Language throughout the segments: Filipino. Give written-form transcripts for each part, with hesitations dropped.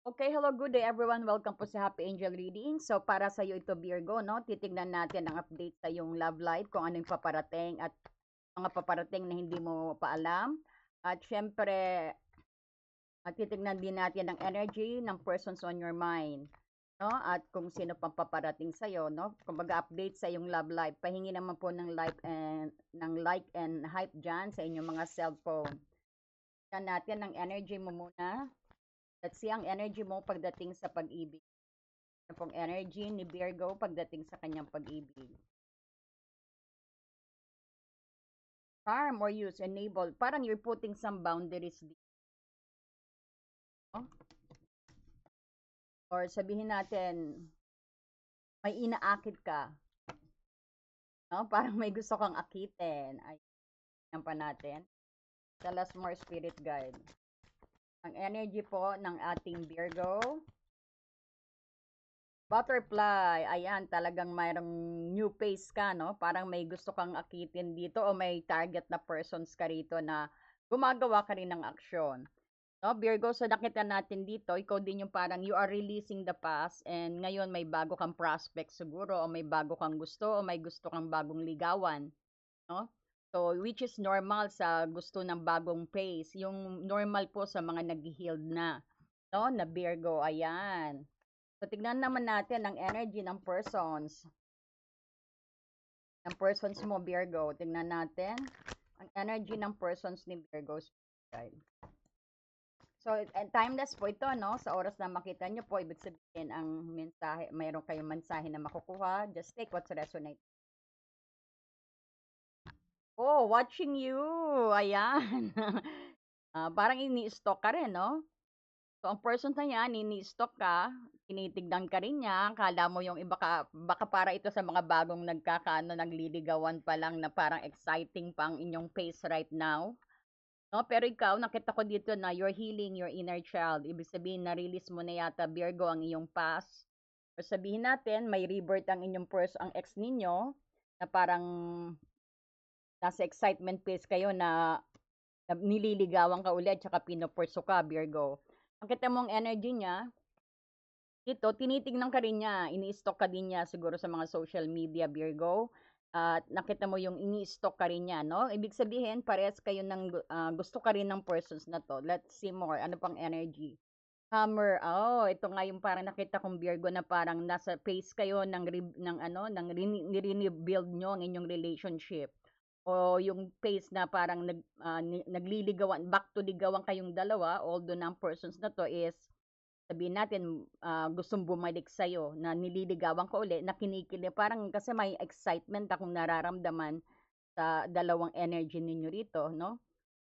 Okay, hello, good day everyone. Welcome po sa Happy Angel Reading. So para sa iyo ito Virgo, no? Titingnan natin ang update sa iyong love life, kung ano yung paparating at mga paparating na hindi mo pa alam. At syempre, titingnan din natin ang energy ng persons on your mind, no? At kung sino pang paparating sa iyo, no? Kumbaga update sa iyong love life. Pahingi naman po like and hype diyan sa inyong mga cellphone. Tingnan natin ang energy mo muna. Let's see ang energy mo pagdating sa pag-ibig. Ano pong energy ni Virgo pagdating sa kanyang pag-ibig. Charm or use, enable. Parang you're putting some boundaries dito. Or sabihin natin, may inaakit ka. No? Parang may gusto kang akitin. Ay, yan pa natin. Tell us more spirit guide. Ang energy po ng ating Virgo. Butterfly, ayan, talagang mayroong new phase ka, no? Parang may gusto kang akitin dito o may target na persons ka rito na gumagawa ka rin ng aksyon. No, Virgo, so nakita natin dito, ikaw din yung parang you are releasing the past and ngayon may bago kang prospect siguro o may bago kang gusto o may gusto kang bagong ligawan, no? So, which is normal sa gusto ng bagong phase. Yung normal po sa mga nag-healed na, no? Na Virgo, ayan. So, tignan naman natin ang energy ng persons. Ng persons mo, Virgo. Tignan natin ang energy ng persons ni Virgo. So, and timeless po ito, no? Sa oras na makita nyo po, ibig sabihin ang mensahe, mayroon kayong mensahe na makukuha. Just take what's resonate. Oh, watching you. Ayan. Parang ini-stalk ka rin, no? So, ang person na yan, ini-stalk ka, tinitignan ka rin niya, kala mo yung iba ka, baka para ito sa mga bagong nagliligawan pa lang na parang exciting pang inyong face right now. No, pero ikaw, nakita ko dito na you're healing your inner child. Ibig sabihin, na-release mo na yata, Virgo, ang iyong past. O sabihin natin, may rebirth ang inyong ang ex ninyo, na parang nasa excitement phase kayo na nililigawan ka ulit, tsaka pinupurso ka, Virgo. Ang kita mong energy niya, ito, tinitignan ka rin niya, ini-stalk ka din niya siguro sa mga social media, Virgo. At nakita mo yung ini-stalk ka rin niya, no? Ibig sabihin, parehas kayo ng gusto ka rin ng persons na to. Let's see more. Ano pang energy? Hammer. Oh, ito nga yung parang nakita kong Virgo na parang nasa phase kayo ng rebuild nyo ang inyong relationship. O yung phase na parang nagliligawan, back to ligawan kayong dalawa, although ng persons na to is sabihin natin, gustong bumalik sa'yo, na nililigawan ka uli, na kinikilig, parang kasi may excitement akong nararamdaman sa dalawang energy ninyo rito, no?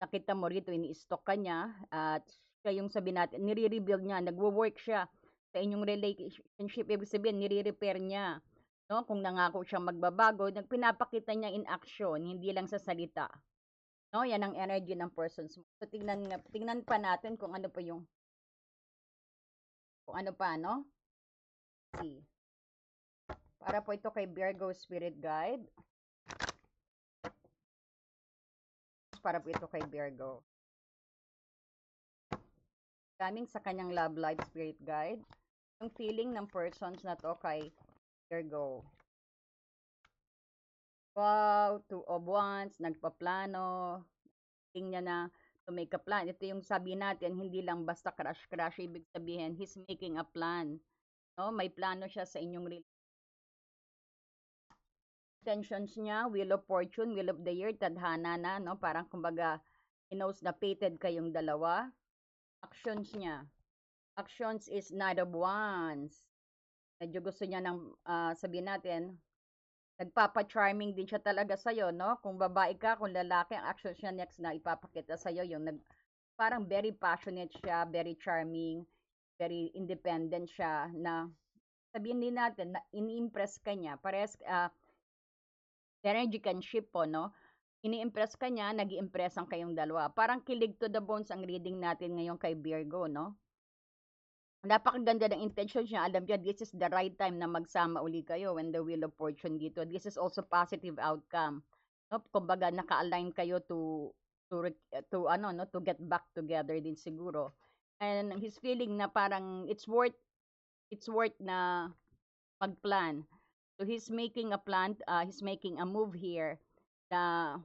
Nakita mo rito, ini-stalk ka niya, at siya yung sabihin natin, nire-rebuild niya, nagwo-work siya sa inyong relationship, ibig sabihin, nire-repair niya, no? Kung nangako siyang magbabago, pinapakita niya in action, hindi lang sa salita. No, yan ang energy ng persons mo. So, tingnan pa natin kung ano pa, no? See. Para po ito kay Virgo Spirit Guide. Para po ito kay Virgo. Coming sa kanyang love life Spirit Guide. Yung feeling ng persons na to kay Virgo. Wow, two of wands, nagpaplano. Tingnan na to make a plan. Ito yung sabi natin, hindi lang basta crush-crush. Ibig sabihin, he's making a plan. No? May plano siya sa inyong intentions niya, Wheel of Fortune, Wheel of the Year, tadhana na, no? Parang kumbaga, he knows na fated kayong dalawa. Actions niya. Actions is Knight of Wands. Medyo gusto niya ng, sabihin natin, nagpapa-charming din siya talaga sa'yo, no? Kung babae ka, kung lalaki, ang actions niya next na ipapakita sa'yo, yung parang very passionate siya, very charming, very independent siya, na sabihin din natin, na ini-impress ka niya. Parehas, energy can ship po, no? Ini-impress ka niya, nag-i-impress ang kayong dalawa. Parang kilig to the bones ang reading natin ngayon kay Virgo, no? Napakaganda ng intention niya. Alam niya, this is the right time na magsama uli kayo when the Wheel of Fortune dito. This is also positive outcome. No? Kumbaga, naka-align kayo to get back together din siguro. And he's feeling na parang it's worth na magplan. So he's making a plan, he's making a move here na,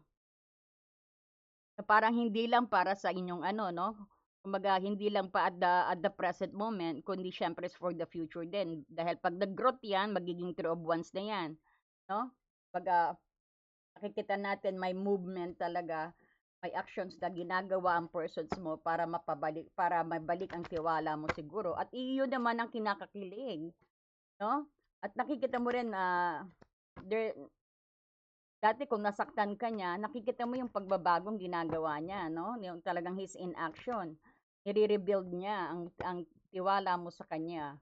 na parang hindi lang para sa inyong ano, no? Kumbaga, hindi lang pa at the present moment, kundi syempre for the future din. Dahil pag nag-growth yan, magiging true of ones na yan. No? Pag nakikita natin may movement talaga, may actions na ginagawa ang persons mo para mabalik ang tiwala mo siguro. At iyon naman ang kinakakilig, no? At nakikita mo rin na there, dati kung nasaktan ka niya, nakikita mo yung pagbabagong ginagawa niya, no? Yung talagang he's in action. Nire-rebuild niya ang tiwala mo sa kanya.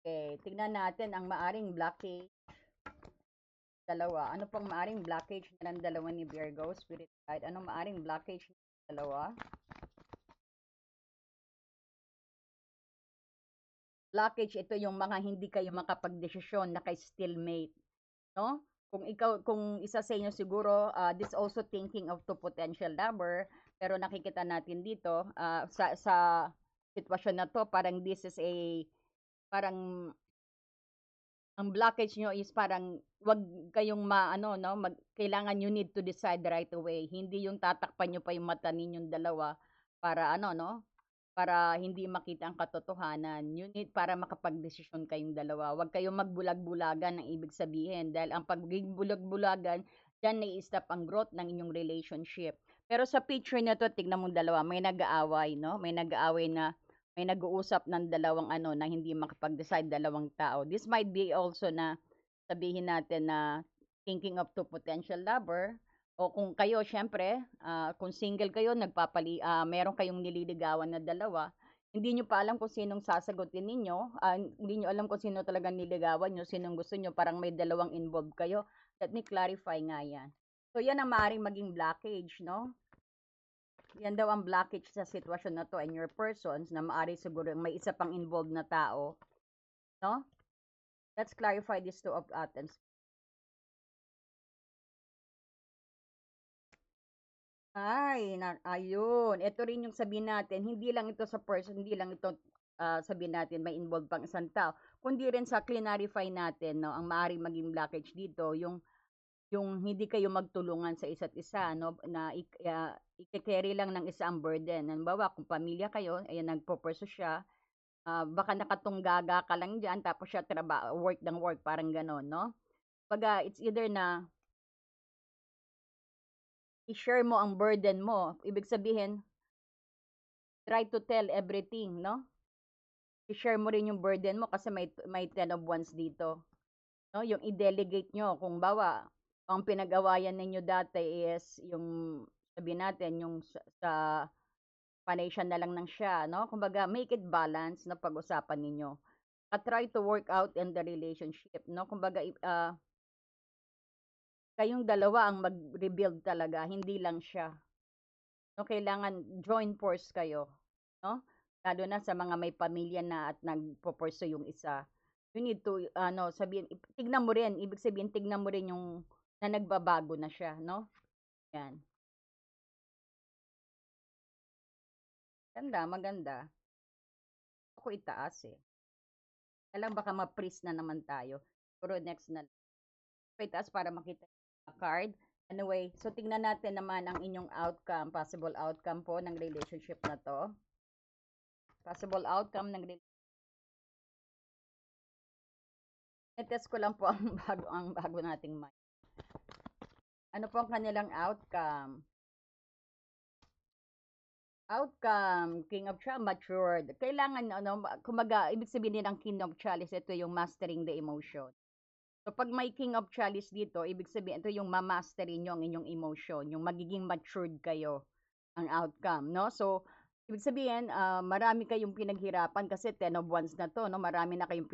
Okay, tignan natin ang maaring blockage. Dalawa. Ano pang maaring blockage ng dalawa ni Virgo, Spirit Guide? Anong maaring blockage ng dalawa? Blockage, ito yung mga hindi kayo makapagdesisyon, naka-stalemate, no? Kung isa sa inyo siguro, this also thinking of two potential lover, pero nakikita natin dito, sa sitwasyon na to, parang this is parang ang blockage nyo is parang wag kayong maano, no, kailangan you need to decide right away. Hindi yung tatakpan nyo pa yung mata ninyong dalawa para ano, no, para hindi makita ang katotohanan. You need para makapagdesisyon kayong dalawa. Wag kayong magbulag-bulagan ng ibig sabihin dahil ang pagiging bulag-bulagan, diyan nai-stop ang growth ng inyong relationship. Pero sa picture na to, tignan mong dalawa, may nag-aaway, no? May nag-aaway na may nag-uusap ng dalawang ano na hindi makapag-decide dalawang tao. This might be also na sabihin natin na thinking of two potential lover o kung kayo syempre, kung single kayo meron kayong nililigawan na dalawa, hindi nyo pa alam kung sinong sasagutin ninyo, hindi nyo alam kung sino talagang niligawan nyo, sinong gusto nyo, parang may dalawang involved kayo. Let me clarify nga yan. So yan ang maaaring maging blockage, no? Yan daw ang blockage sa sitwasyon na to and your persons na maaari siguro may isa pang involved na tao, no? Let's clarify this two of Athens. Ayun. Ito rin yung sabihin natin, hindi lang ito sa person, hindi lang ito sabihin natin may involved pang isang tao, kundi rin sa clarify natin, no, ang maaaring maging blockage dito, yung hindi kayo magtulungan sa isa't isa, no, na i-carry lang ng isa ang burden. Halimbawa, kung pamilya kayo, ayan, nagpo-pursue siya, baka nakatunggaga ka lang diyan tapos siya work ng work, parang gano'n, no? Pag it's either na i-share mo ang burden mo, ibig sabihin, try to tell everything, no? I-share mo rin yung burden mo kasi may 10 of wands dito, no? Yung i-delegate nyo, kung bawa, ang pinag-awayan ninyo dati is yung, sabihin natin, yung sa panay siya na lang ng siya, no? Kumbaga, make it balance na pag-usapan ninyo. At try to work out in the relationship, no? Kumbaga, kayong dalawa ang mag-rebuild talaga, hindi lang siya. No, kailangan join force kayo, no? Lalo na sa mga may pamilya na at nagpo-pursue yung isa. You need to sabihin, tignan mo rin, ibig sabihin tignan mo rin yung na nagbabago na siya, no? Yan. Ganda, maganda. Ako itaas eh. Alam baka ma-freeze na naman tayo. Pero next na. Itaas para makita yung card. Anyway, so tingnan natin naman ang inyong outcome, possible outcome po ng relationship na to. Possible outcome ng relationship. I-test ko lang po ang bago nating mind. Ano po ang kanilang outcome? Outcome, King of Chalice, matured. Kailangan, kumaga, ibig sabihin ng King of Chalice, ito yung mastering the emotion. So, pag may King of Chalice dito, ibig sabihin, ito yung mamastery nyo ang inyong emotion, yung magiging matured kayo ang outcome, no? So, ibig sabihin, marami kayong pinaghirapan kasi 10 of Wands na to, no? Marami na kayong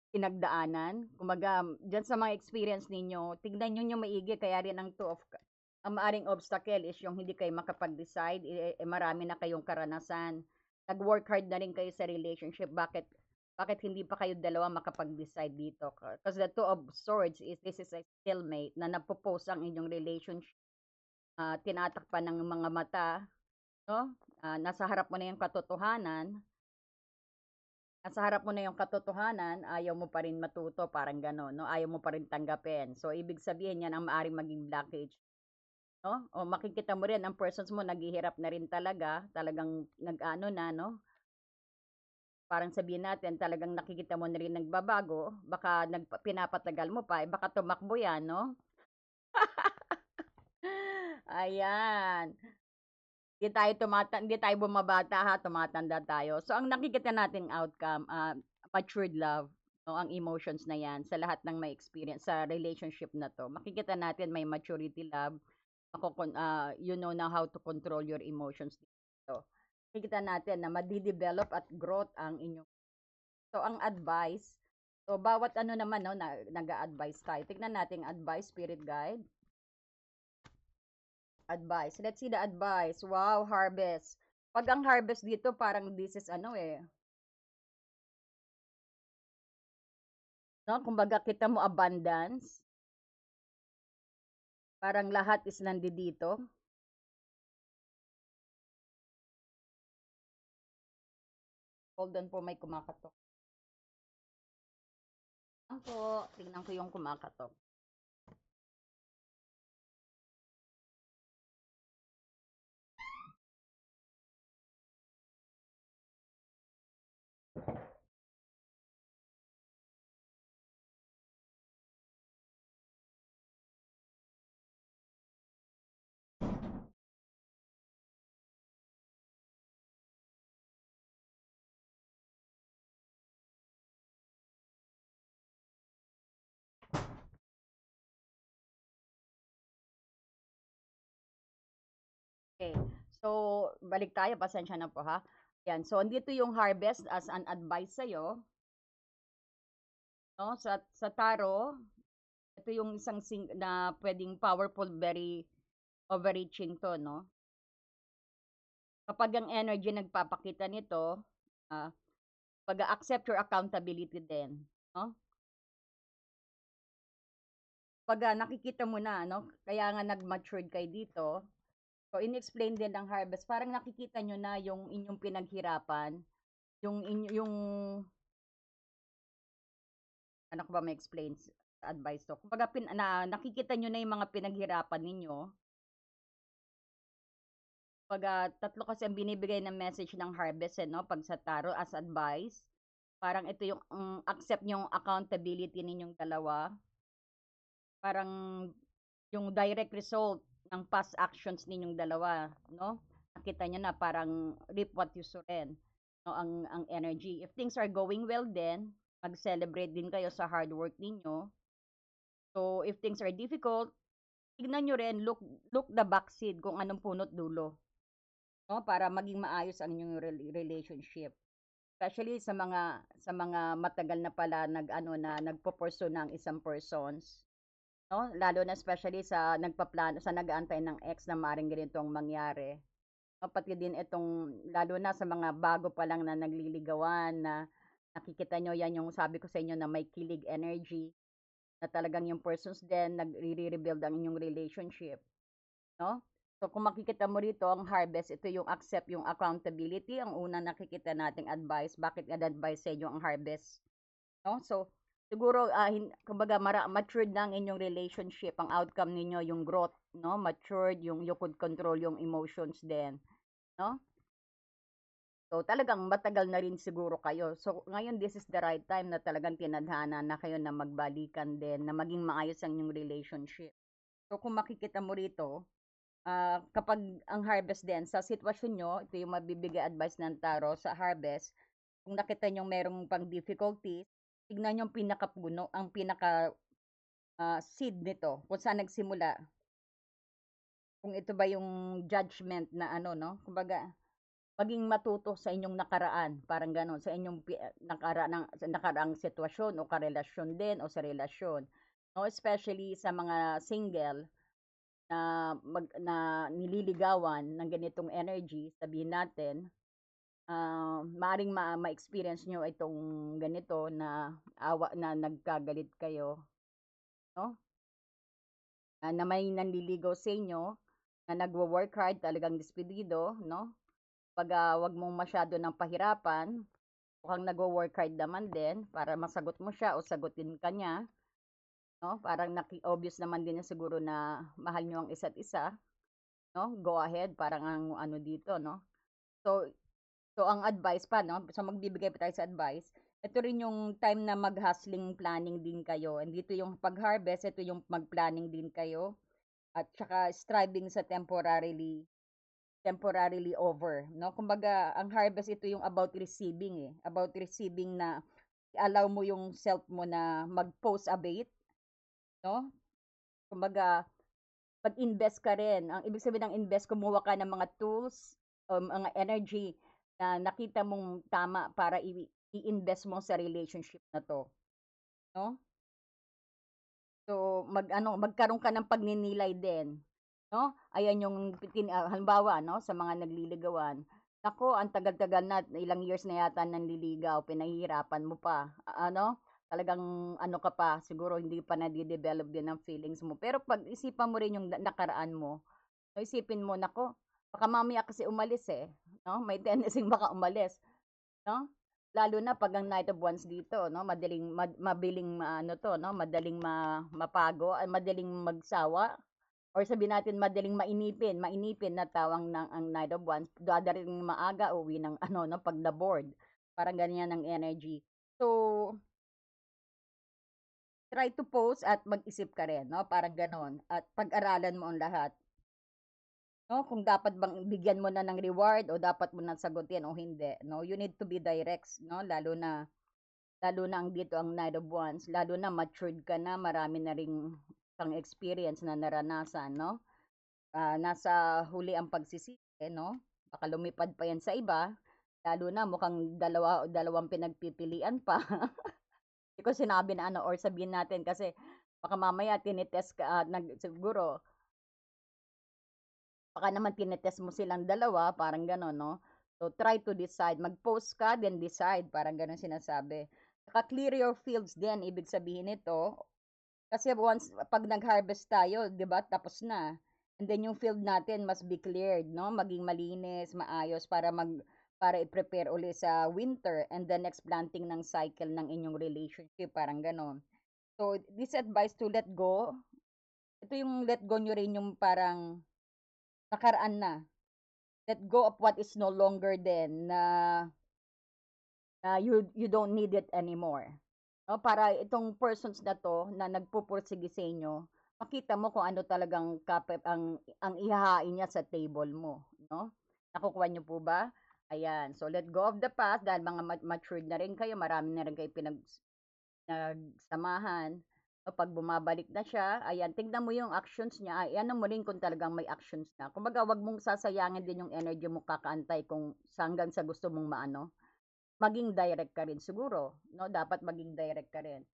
pinagdaanan. Kumaga, dyan sa mga experience ninyo, tignan nyo yung maigi, kaya rin ang ang maaring obstacle is yung hindi kayo makapag-decide, marami na kayong karanasan. Nag-work hard na rin kayo sa relationship. Bakit hindi pa kayo dalawa makapag-decide dito? Because the two of swords this is a stalemate na napopose ang inyong relationship. Tinatakpan ng mga mata, 'no? Nasa harap mo na yung katotohanan, ayaw mo pa rin matuto, parang gano'n, 'no? Ayaw mo pa rin tanggapin. So, ibig sabihin 'yan ang maaaring maging blockage, 'no? O makikita mo rin ang persons mo naghihirap na rin talaga, talagang nag-aano na, 'no? Parang sabihin natin talagang nakikita mo na rin nagbabago, baka pinapatagal mo pa, eh, baka tumakbo 'yan, 'no? Ayan. Hindi tayo bumabata ha, tumatanda tayo. So, ang nakikita nating outcome, matured love, 'no, ang emotions na 'yan sa lahat ng may experience sa relationship na 'to. Makikita natin may maturity love, you know now how to control your emotions dito. Makikita natin na made-develop at growth ang inyong so ang advice, so bawat ano naman 'no, nag-a-advise tayo. Tignan natin advice, spirit guide. Advice. Let's see the advice. Wow, harvest. Pag ang harvest dito, parang this is ano eh, no? Kumbaga kita mo abundance. Parang lahat is nandito. Hold on po, may kumakatok. Tingnan ko yung kumakatok. Okay. So, balik tayo. Pasensya na po ha. Yan. So, andito yung harvest as an advice sa'yo. No? Sa tarot, ito yung isang na pwedeng powerful, very overreaching to, no? Kapag ang energy nagpapakita nito, ah, pag-accept your accountability din, no? Pag nakikita mo na, no? Kaya nga nag-matured kayo dito. So, in-explain din ng harvest. Parang nakikita nyo na yung inyong pinaghirapan, yung ano ko ba ma-explain sa advice to. Kumbaga, nakikita nyo na yung mga pinaghirapan ninyo. Pag tatlo kasi ang binibigay ng message ng harvest, eh, no? Pag sa tarot as advice, parang ito yung accept yung accountability ninyong dalawa. Parang yung direct result ng past actions ninyong dalawa, no? Nakita niyo na parang reap what you sow rin, no? Ang energy. If things are going well then, mag-celebrate din kayo sa hard work ninyo. So, if things are difficult, tignan nyo rin, look the backseat kung anong punot dulo, no? Para maging maayos ang inyong relationship. Especially sa mga matagal na pala nag-ano na nagpo-pursue ng isang persons, no? Lalo na especially sa nagpaplano sa nag-aantay ng ex na maring ganitong mangyari. No, pati din itong lalo na sa mga bago pa lang na nagliligawan na nakikita nyo yan yung sabi ko sa inyo na may kilig energy na talagang yung persons din nagre-rebuild ang inyong relationship, no? So kung makikita mo rito ang harvest, ito yung accept yung accountability, ang una nakikita nating advice, bakit ad-advise sa inyo ang harvest, no? So siguro kumbaga matured na ang inyong relationship, ang outcome ninyo yung growth, no? Matured yung you could control yung emotions din, no? So talagang matagal na rin siguro kayo. So ngayon this is the right time na talagang tinadhana na kayo na magbalikan din, na maging maayos ang inyong relationship. So kung makikita mo rito, kapag ang harvest din sa sitwasyon nyo, ito yung mabibigay advice ng taro sa harvest. Kung nakita nyo merong pang difficulties, tignan nyo ang pinakapuno, ang pinaka seed nito, kung saan nagsimula. Kung ito ba yung judgment na ano, no? Kumbaga, maging matuto sa inyong nakaraan, parang gano'n, sa inyong nakaraang sitwasyon o karelasyon din o sa relasyon. No? Especially sa mga single, na nililigawan ng ganitong energy, sabihin natin, maaring ma-experience nyo itong ganito na na nagkagalit kayo, no? Na may nanliligaw sa inyo, na nagwo-work hard, talagang despedido, no? Pag 'wag mong masyado ng pahirapan, mukhang nagwo-work hard naman din para masagot mo siya o sagutin ka niya, 'no? Parang obvious naman din niya siguro na mahal niyo ang isa't isa, 'no? Go ahead, parang ang ano dito, 'no? So so ang advice pa, 'no? So magbibigay pa tayo sa advice. Ito rin yung time na mag-hustling planning din kayo. And dito yung pag-harvest, ito yung mag-planning din kayo. At saka striving sa temporarily over, no? Kumbaga, ang harvest ito yung about receiving eh. About receiving na allow mo yung self mo na mag-post a bait, no? Kumbaga, mag-invest ka rin. Ang ibig sabihin ng invest, kumuha ka ng mga tools o mga energy na nakita mong tama para i-invest mo sa relationship na to, no? So, magkaroon ka ng pagninilay din, 'no? Ayan yung halimbawa, 'no, sa mga nagliligawan. Naku, ang tagal-tagal na, ilang years na yata nanliligaw, pinahihirapan mo pa. Ano, talagang ano ka pa, siguro hindi pa nade-develop din ang feelings mo. Pero pag-isipan mo rin yung nakaraan mo, no, isipin mo, naku, baka mamaya kasi umalis eh, 'no? May tendency baka umalis. 'No? Lalo na 'pag ang Night of Wands dito 'no, mabiling maano 'to 'no, madaling madaling magsawa or sabihin natin madaling mainipin na tawag ng ang Night of Wands. Dadating maaga, uuwi ng ano 'no, 'pag na-bored. Parang ganyan ang energy. So, try to pose at mag-isip ka rin 'no, parang gano'n at pag-aralan mo ang lahat. 'No, kung dapat bang bigyan mo na ng reward o dapat mo na sagutin o hindi 'no. You need to be direct 'no, lalo na ang dito ang Knight of Wands, lalo na matured ka na, marami na ring kang experience na naranasan, no? Nasa huli ang pagsisisi, no? Baka lumipad pa yan sa iba, lalo na mukhang dalawang pinagpipilian pa. Hindi ko sinabi na ano, or sabihin natin kasi baka mamaya tinitest ka, siguro, baka naman tinitest mo silang dalawa, parang gano'n, no? So, try to decide. Mag-post ka, then decide. Parang gano'n sinasabi. Saka clear your fields din, ibig sabihin nito. Kasi once, pag nag-harvest tayo, di ba, tapos na. And then yung field natin must be cleared, no? Maging malinis, maayos para i-prepare uli sa winter and the next planting ng cycle ng inyong relationship, parang gano'n. So, this advice to let go, ito yung let go nyo rin yung parang nakaraan na. Let go of what is no longer then na you don't need it anymore. No, para itong persons na to na nagpupursige sa inyo, makita mo kung ano talagang ang ihahain niya sa table mo, no? Nakukuha niyo po ba? Ayan. So let go of the past dahil mga matured na rin kayo, marami na rin kayo nagsamahan. O pag bumabalik na siya, ayan, tignan mo yung actions niya. Ayan mo rin kung talagang may actions na. Kumbaga, wag mong sasayangin din yung energy mo kakaantay kung hanggang sa gusto mong maano. Maging direct ka rin siguro, no? Dapat maging direct ka rin.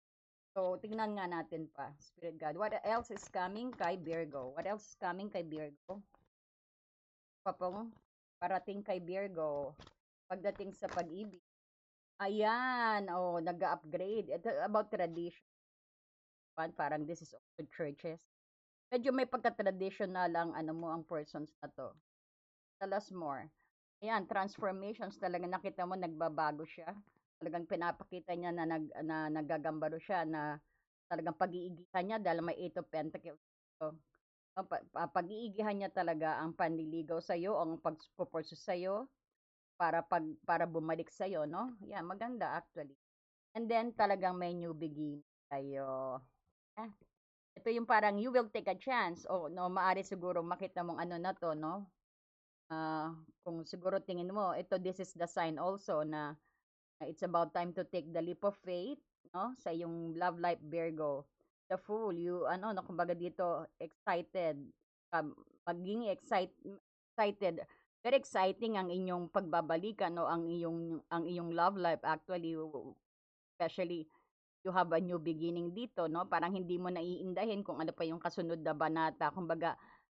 So, tingnan nga natin pa, Spirit God. What else is coming kay Virgo? What else is coming kay Virgo? Papong parating kay Virgo pagdating sa pag-ibig. Ayan, oh, nag-upgrade. Ito about tradition. Parang this is also churches. Medyo may pagka-traditional ang ano mo ang persons na to. Tell us more. Ayan, transformations talaga nakita mo nagbabago siya. Talagang pinapakita niya na naggagambaro siya na talagang pag-iigihan niya dahil may 8 of Pentacles. So, pag-iigihan niya talaga ang panliligaw sa iyo, ang pagpupursue sa iyo para bumalik sa iyo, no? Yeah, maganda actually. And then talagang may new beginning kayo. Ah, ito yung parang you will take a chance. O no, maari siguro makita mong ano na to, no? Kung siguro tingin mo, this is the sign also na it's about time to take the leap of faith, no? Sa yung love life Virgo. The Fool, no, kumbaga dito, excited. Um, maging excited. Very exciting ang inyong pagbabalikan, no? Ang iyong love life actually, especially you have a new beginning dito, no? Parang hindi mo naiindahin kung ano pa yung kasunod na banata. Kumbaga,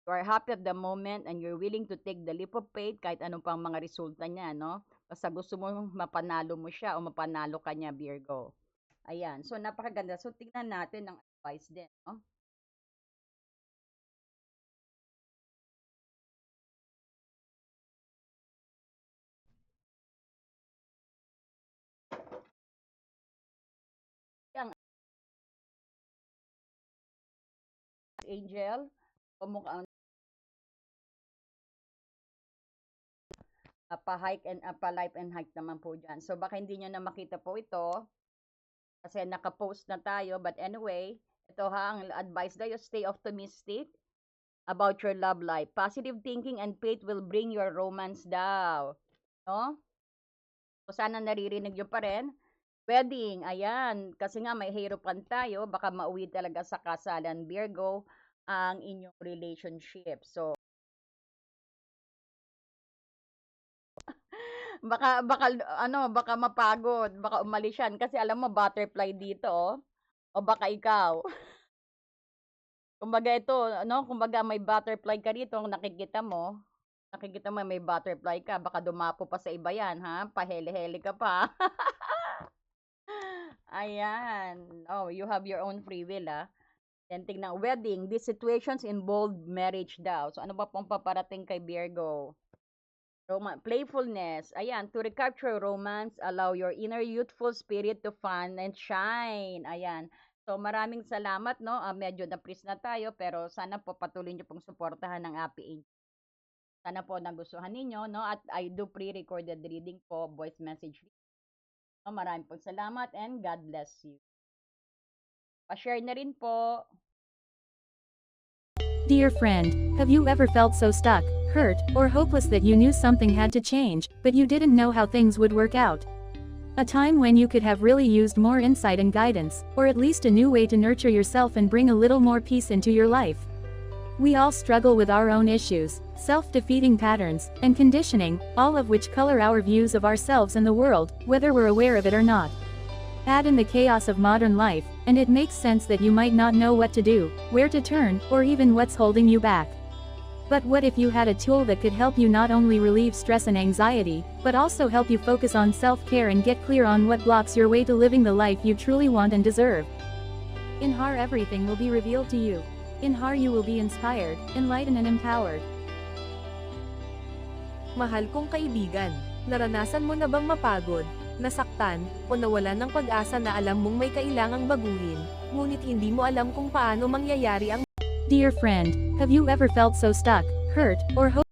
you are happy at the moment and you're willing to take the leap of faith kahit anong pang mga resulta niya, no? Basta gusto mo mapanalo mo siya o mapanalo ka niya, Virgo. Ayan. So, napakaganda. So, tingnan natin ang advice din, no? Archangel. Mukhang pa-hike and pa-life and hike naman po dyan. So, baka hindi nyo na makita po ito kasi naka-post na tayo. But anyway, ito ha, ang advice daw, stay optimistic about your love life. Positive thinking and faith will bring your romance daw. No? So, sana naririnig nyo pa rin. Wedding, ayan. Kasi nga may hirapan tayo, baka mauwi talaga sa kasalan, Virgo, ang inyong relationship. So, baka mapagod, baka umalis yan. Kasi alam mo, butterfly dito, oh. O baka ikaw. Kumbaga ito, kumbaga may butterfly ka dito, nakikita mo may butterfly ka, baka dumapo pa sa iba yan, ha? Pahele-hele ka pa. Ayan. Oh, you have your own free will, ha? Then tingnan, wedding, these situations involve marriage daw. So ano ba pong paparating kay Virgo? Playfulness. Ayan, to recapture romance, allow your inner youthful spirit to fun and shine. Ayan. So maraming salamat, no? Medyo na-freeze na tayo, pero sana po patuloy niyo pong suportahan ng Happy Angel. Sana po nagustuhan ninyo, no? At I do pre-recorded reading po, voice message. So, maraming pong salamat and God bless you. Pa-share na rin po. Dear friend, have you ever felt so stuck, hurt, or hopeless that you knew something had to change, but you didn't know how things would work out? A time when you could have really used more insight and guidance, or at least a new way to nurture yourself and bring a little more peace into your life. We all struggle with our own issues, self-defeating patterns, and conditioning, all of which color our views of ourselves and the world, whether we're aware of it or not. Add in the chaos of modern life, and it makes sense that you might not know what to do, where to turn, or even what's holding you back. But what if you had a tool that could help you not only relieve stress and anxiety, but also help you focus on self-care and get clear on what blocks your way to living the life you truly want and deserve? In HAR, everything will be revealed to you. In HAR, you will be inspired, enlightened and empowered. Mahal kong kaibigan, naranasan mo na bang mapagod, nasaktan, o nawalan ng pag-asa na alam mong may kailangang baguhin, ngunit hindi mo alam kung paano mangyayari ang... Dear friend, have you ever felt so stuck, hurt, or hopeless